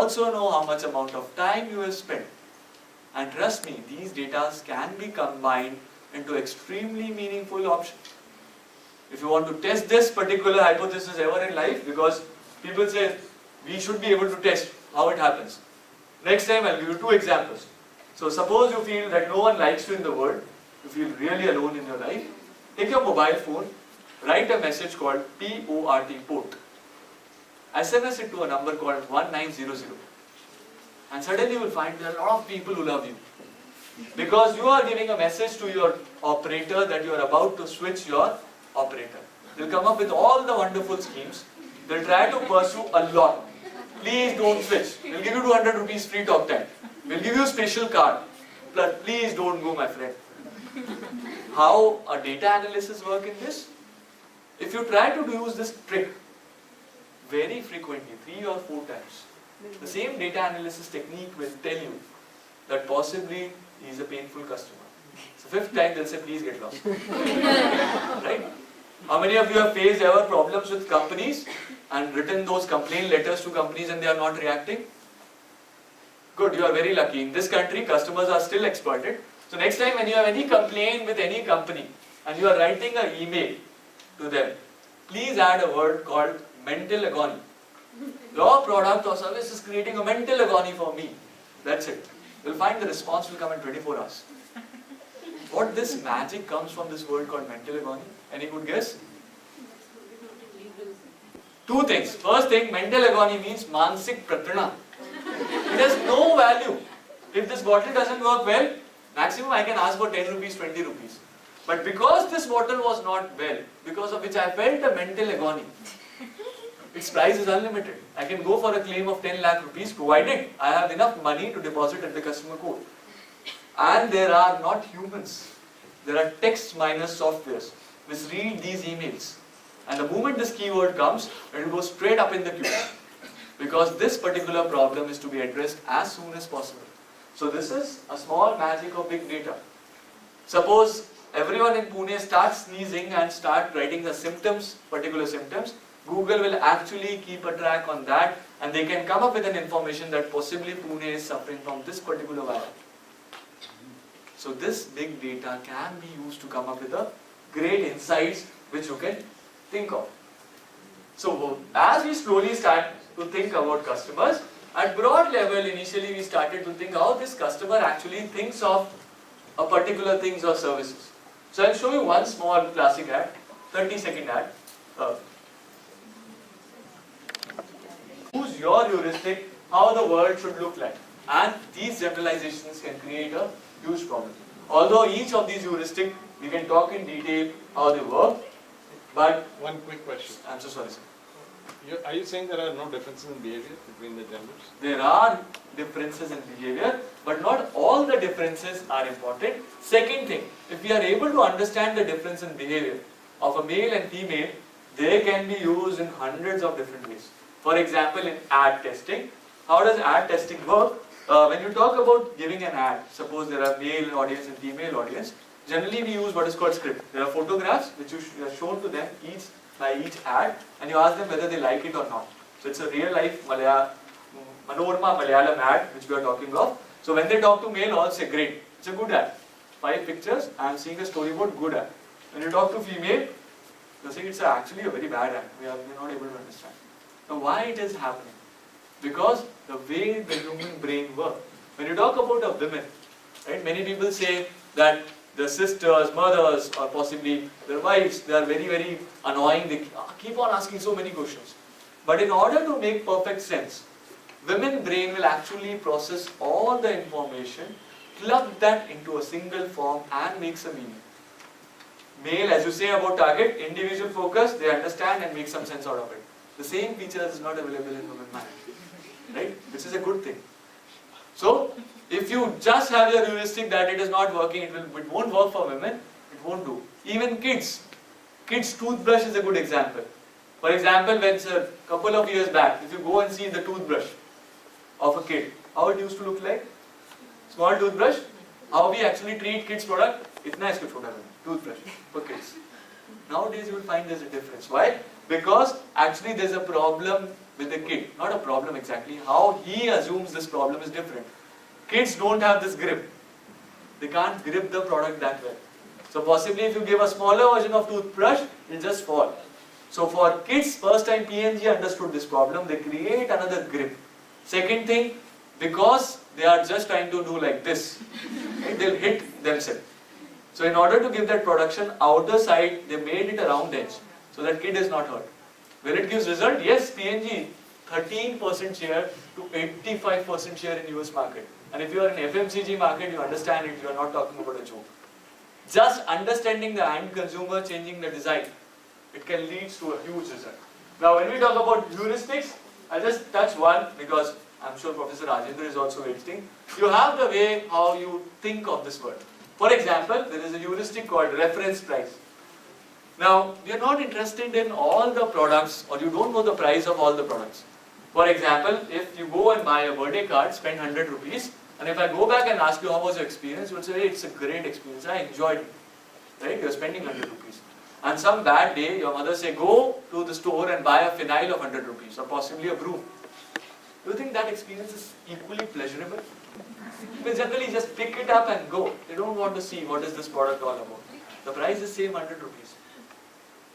also know how much amount of time you have spent. And trust me, these data can be combined into extremely meaningful options. If you want to test this particular hypothesis ever in life, because people say we should be able to test how it happens. Next time I'll give you 2 examples. So suppose you feel that no one likes you in the world, you feel really alone in your life, take your mobile phone, write a message called PORT, SMS it to a number called 1900, and suddenly you will find there are a lot of people who love you. Because you are giving a message to your operator that you are about to switch your operator. They'll come up with all the wonderful schemes. They'll try to pursue a lot. Please don't switch. We'll give you 200 rupees free talk time. We'll give you a special card. But please don't go, my friend. How a data analysis work in this? If you try to use this trick very frequently, 3 or 4 times, the same data analysis technique will tell you that possibly he is a painful customer. So 5th time they'll say, please get lost. Right? How many of you have faced ever problems with companies and written those complaint letters to companies and they are not reacting? Good, you are very lucky. In this country, customers are still exploited. So next time when you have any complaint with any company and you are writing an email to them, please add a word called mental agony. Your product or service is creating a mental agony for me. That's it. You'll find the response will come in 24 hours. What this magic comes from this word called mental agony? Any good guess? 2 things. First thing, mental agony means mansik pratrana. It has no value. If this bottle doesn't work well, maximum I can ask for 10 rupees, 20 rupees. But because this bottle was not well, because of which I felt a mental agony, its price is unlimited. I can go for a claim of 10 lakh rupees provided I have enough money to deposit at the customer code. And there are not humans. There are text minus softwares which read these emails. And the moment this keyword comes, it will go straight up in the queue. Because this particular problem is to be addressed as soon as possible. So this is a small magic of big data. Suppose everyone in Pune starts sneezing and start writing the symptoms, particular symptoms. Google will actually keep a track on that and they can come up with an information that possibly Pune is suffering from this particular virus. So this big data can be used to come up with a great insights which you can think of. So as we slowly start to think about customers, at broad level initially we started to think how this customer actually thinks of a particular things or services. So I'll show you one small classic ad, 30-second ad. Use your heuristic how the world should look like, and these generalizations can create a huge problem. Although each of these heuristic we can talk in detail how they work, but one quick question. I'm so sorry, sir. Are you saying there are no differences in behavior between the genders? There are differences in behavior, but not all the differences are important. Second thing, if we are able to understand the difference in behavior of a male and female, they can be used in hundreds of different ways. For example, in ad testing, how does ad testing work? When you talk about giving an ad, suppose there are male audience and female audience, generally we use what is called script. There are photographs which are shown to them by each ad, and you ask them whether they like it or not. So it's a real life Manorama Malayalam ad which we are talking of. So when they talk to male, all say great, it's a good ad. 5 pictures, I am seeing a storyboard, good ad. When you talk to female, they say it's actually a very bad ad. We are not able to understand. Now why it is happening? Because the way the human brain works. When you talk about a women, right, many people say that the sisters, mothers, or possibly their wives, they are very, very annoying. They keep on asking so many questions. But in order to make perfect sense, women brain will actually process all the information, plug that into a single form and makes a meaning. Male, as you say about target, individual focus, they understand and make some sense out of it. The same feature is not available in women mind, right? Which is a good thing. So, if you just have your heuristic that it is not working, it won't work for women, it won't do. Even kids. Kids' toothbrush is a good example. For example, when a couple of years back, if you go and see the toothbrush of a kid, how it used to look like? Small toothbrush. How we actually treat kids' product? Itna isko chota toothbrush for kids. Nowadays you will find there's a difference. Why? Because actually there's a problem with the kid, not a problem exactly. How he assumes this problem is different. Kids don't have this grip. They can't grip the product that well. So possibly if you give a smaller version of toothbrush, it'll just fall. So for kids, first time P&G understood this problem, they create another grip. Second thing, because they are just trying to do like this, right, they'll hit themselves. So in order to give that production outer side, they made it a round edge, so that kid is not hurt. Will it give result? Yes, P&G 13% share to 85% share in US market. And if you are in FMCG market, you understand it, you are not talking about a joke. Just understanding the end consumer, changing the design, it can lead to a huge result. Now when we talk about heuristics, I'll just touch one because I'm sure Professor Rajendra is also waiting. You have the way how you think of this word. For example, there is a heuristic called reference price. Now, you're not interested in all the products or you don't know the price of all the products. For example, if you go and buy a birthday card, spend 100 rupees, and if I go back and ask you how was your experience, you will say, hey, it's a great experience, I enjoyed it. Right? You're spending 100 rupees. And some bad day, your mother say, go to the store and buy a phenyl of 100 rupees or possibly a broom. Do you think that experience is equally pleasurable? They generally just pick it up and go. They don't want to see what is this product all about. The price is same 100 rupees.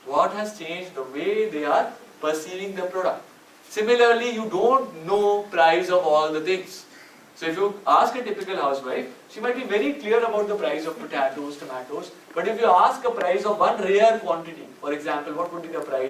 What has changed? The way they are perceiving the product. Similarly, you don't know price of all the things. So if you ask a typical housewife, she might be very clear about the price of potatoes, tomatoes, but if you ask a price of one rare quantity, for example, what would be the price